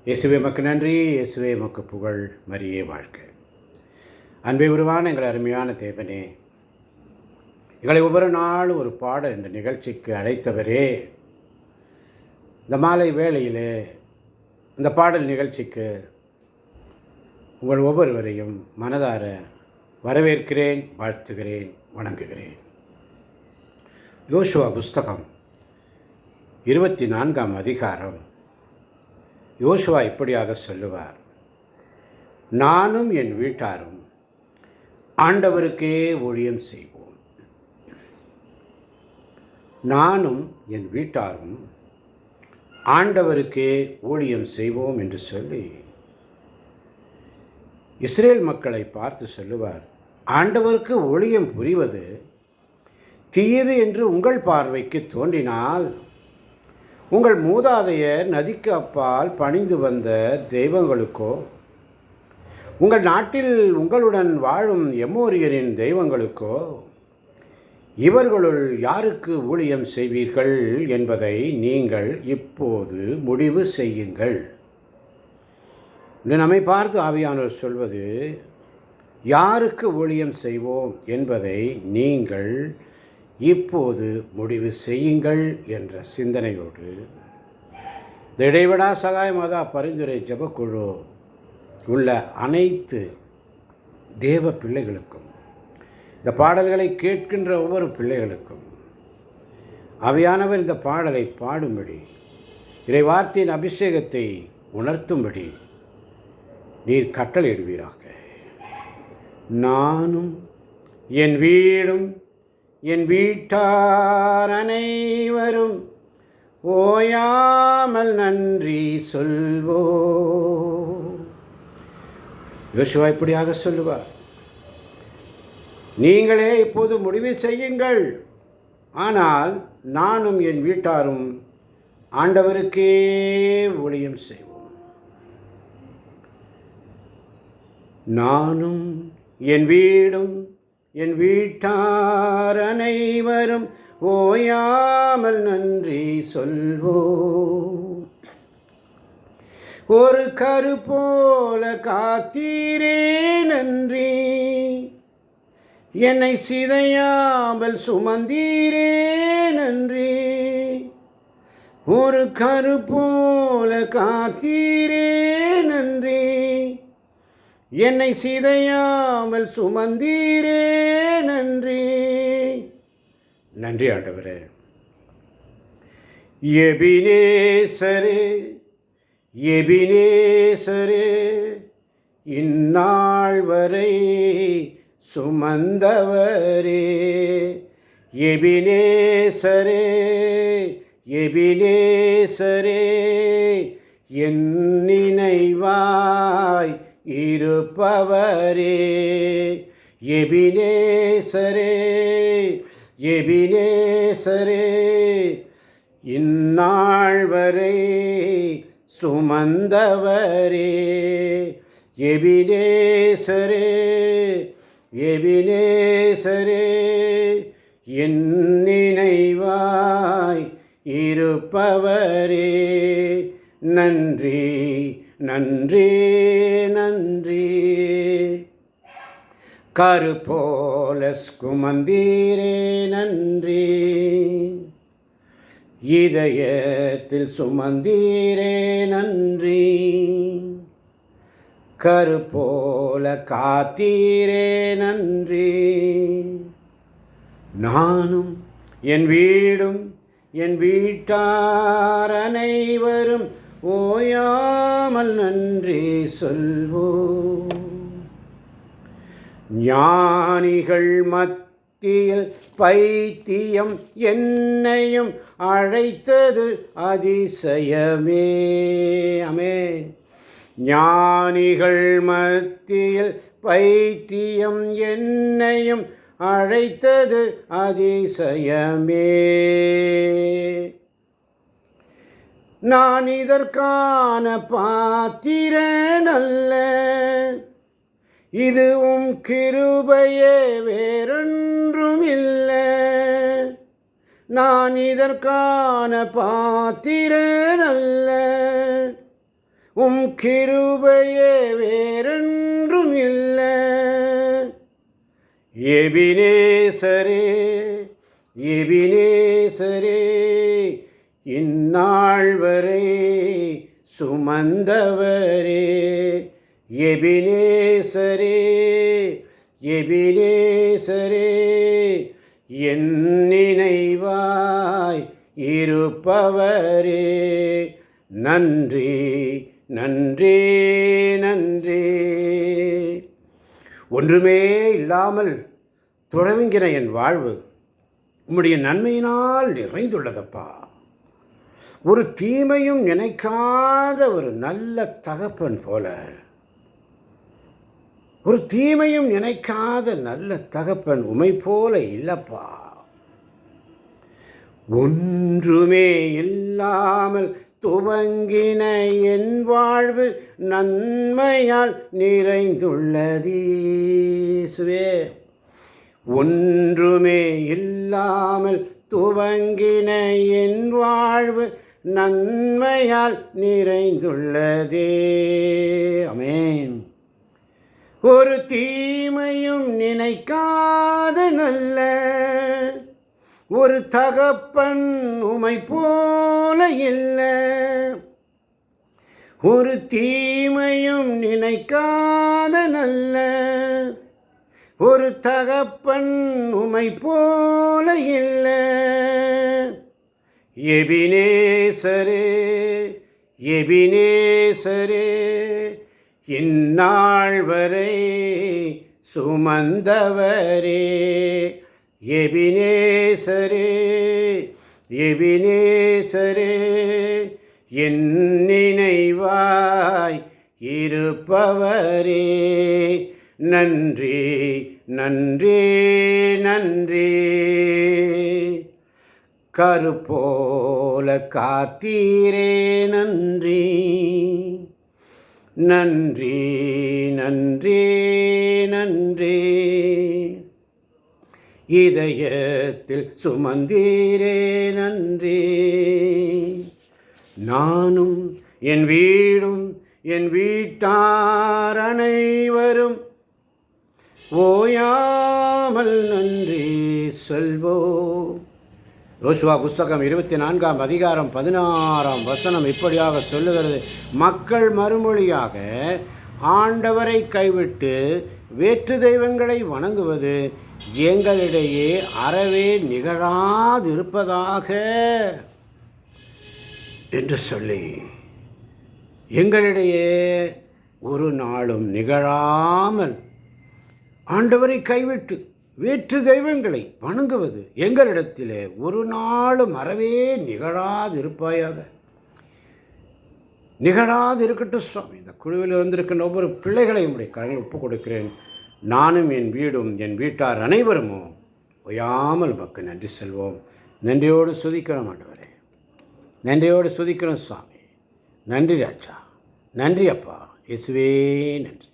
இயேசுவே மக்கு நன்றி, இயேசுவே மக்கு புகழ், மரியே வாழ்க. அன்பை உருவான எங்கள் அருமையான தேவனே, எங்களை ஒவ்வொரு நாளும் ஒரு பாடல் இந்த நிகழ்ச்சிக்கு அழைத்தவரே, இந்த மாலை வேளையிலே இந்த பாடல் நிகழ்ச்சிக்கு உங்கள் ஒவ்வொருவரையும் மனதார வரவேற்கிறேன், வாழ்த்துகிறேன், வணங்குகிறேன். யோசுவா புஸ்தகம் 24ஆம் அதிகாரம். யோசுவா இப்படியாக சொல்லுவார்: நானும் என் வீட்டாரும் ஆண்டவருக்கே ஊழியம் செய்வோம். நானும் என் வீட்டாரும் ஆண்டவருக்கே ஊழியம் செய்வோம் என்று சொல்லி இஸ்ரேல் மக்களை பார்த்து சொல்லுவார். ஆண்டவருக்கு ஊழியம் புரிவது தீயது என்று உங்கள் பார்வைக்கு தோன்றினால், உங்கள் மூதாதையர் நதிக்கு அப்பால் பணிந்து வந்த தெய்வங்களுக்கோ, உங்கள் நாட்டில் உங்களுடன் வாழும் எமோரியரின் தெய்வங்களுக்கோ, இவர்களுள் யாருக்கு ஊழியம் செய்வீர்கள் என்பதை நீங்கள் இப்போது முடிவு செய்யுங்கள். நம்மை பார்த்து ஆவியானவர் சொல்வது, யாருக்கு ஊழியம் செய்வோம் என்பதை நீங்கள் இப்போது முடிவு செய்யுங்கள் என்ற சிந்தனையோடு இந்த இடைவிடா சகாய மாதா பரிந்துரை ஜெபக்குழு உள்ள அனைத்து தேவ பிள்ளைகளுக்கும், இந்த பாடல்களை கேட்கின்ற ஒவ்வொரு பிள்ளைகளுக்கும் ஆவியானவர் இந்த பாடலை பாடும்படி, இறை வார்த்தையின் அபிஷேகத்தை உணர்த்தும்படி நீர் கட்டளையிடுவீராக. நானும் என் வீடும் என் வீட்டார் அனைவரும் ஓயாமல் நன்றி சொல்வோ. யோசுவா இப்படியாக சொல்லுவார், நீங்களே இப்போது முடிவு செய்யுங்கள், ஆனால் நானும் என் வீட்டாரும் ஆண்டவருக்கே ஊழியம் செய்வோம். நானும் என் வீடும் என் வீட்டார் அனைவரும் ஓயாமல் நன்றி சொல்வோம். ஒரு கரு போல காத்தீரே நன்றி, என்னை சிதையாமல் சுமந்தீரே நன்றி. ஒரு கரு போல காத்தீரே நன்றி, என்னை சிதையாமல் சுமந்தீரே நன்றி. நன்றி ஆண்டவரே. எபினேசரே எபினேசரே, இந்நாள் வரை சுமந்தவரே. எபினேசரே எபினேசரே, என் நினைவாய் இருப்பவரே. எபினேசரே எபினேசரே, இந்நாள் வரை சுமந்தவரே. எபினேசரே எபினேசரே, என் நினைவாய் இருப்பவரே. நன்றி நன்றி நன்றி. கரு போல சுமந்தீரே நன்றி, இதயத்தில் சுமந்தீரே நன்றி. கரு போல காத்தீரே நன்றி. நானும் என் வீடும் என் வீட்டார் அனைவரும் ஓயாமல் நன்றி சொல்வோம். ஞானிகள் மத்தியில் பைத்தியம் என்னையும் அழைத்தது அதிசயமே. ஆமென். ஞானிகள் மத்தியில் பைத்தியம் என்னையும் அழைத்தது அதிசயமே. நான் இதற்கான பாத்திரன் அல்ல, இதுவும் கிருபையே வேறொன்றும் இல்லை. நான் இதற்கான பாத்திரன் அல்ல, உம் கிருபையே வேறொன்றும் இல்லை. எபினேசரே எபினேசரே, இந்நாள் வரை சுமந்தவரே. எபினேசரே எபினேசரே, என் நினைவாய் இருப்பவரே. நன்றி நன்றி நன்றி. ஒன்றுமே இல்லாமல் துறவிங்கிற என் வாழ்வு உம்முடைய நன்மையினால் நிறைந்துள்ளதப்பா. ஒரு தீமையும் நினைக்காத ஒரு நல்ல தகப்பன் போல, ஒரு தீமையும் நினைக்காத நல்ல தகப்பன் உமை போல இல்லப்பா. ஒன்றுமே இல்லாமல் துவங்கின என் வாழ்வு நன்மையால் நிறைந்துள்ளதீசுவே. ஒன்றுமே இல்லாமல் துவங்கின என் வாழ்வு நன்மையால் நிறைந்துள்ளதே. ஆமென். ஒரு தீமையும் நினைக்காத நல்ல ஒரு தகப்பன் உமை போல இல்லை. ஒரு தீமையும் நினைக்காத நல்ல ஒரு தகப்பன் உமை போல இல்லை. எபினேசரே எபினேசரே, இந்நாள் வரை சுமந்தவரே. எபினேசரே எபினேசரே, என் நினைவாய் இருப்பவரே. நன்றி நன்றி நன்றி. கருப்போல காத்தீரே நன்றி. நன்றி நன்றி நன்றி. இதயத்தில் சுமந்தீரே நன்றி. நானும் என் வீடும் என் வீட்டார் அனைவரும் ஓயாமல் நன்றி சொல்வோம். யோசுவா புஸ்தகம் 24ஆம் அதிகாரம் 16ஆம் வசனம் இப்படியாக சொல்லுகிறது. மக்கள் மறுமொழியாக, ஆண்டவரை கைவிட்டு வேற்று தெய்வங்களை வணங்குவது எங்களிடையே அறவே நிகழாதிருப்பதாக என்று சொல்லி, எங்களிடையே ஒரு நாளும் நிகழாமல் ஆண்டவரை கைவிட்டு வேற்று தெய்வங்களை வணங்குவது எங்களிடத்திலே ஒரு நாளும் அறவே நிகழாதிருப்பாயாக. நிகழாதிருக்கட்டும் சுவாமி. இந்த குழுவில் வந்திருக்கின்ற ஒவ்வொரு பிள்ளைகளையும் உடைய கரங்களில் ஒப்புக் கொடுக்கிறேன். நானும் என் வீடும் என் வீட்டார் அனைவருமோ ஓயாமல் உமக்கு நன்றி செல்வோம். நன்றியோடு சுதிக்கிறோம் ஆண்டவரே. நன்றியோடு சுதிக்கிறோம் சுவாமி. நன்றி ராஜா. நன்றி அப்பா. இயேசுவே நன்றி.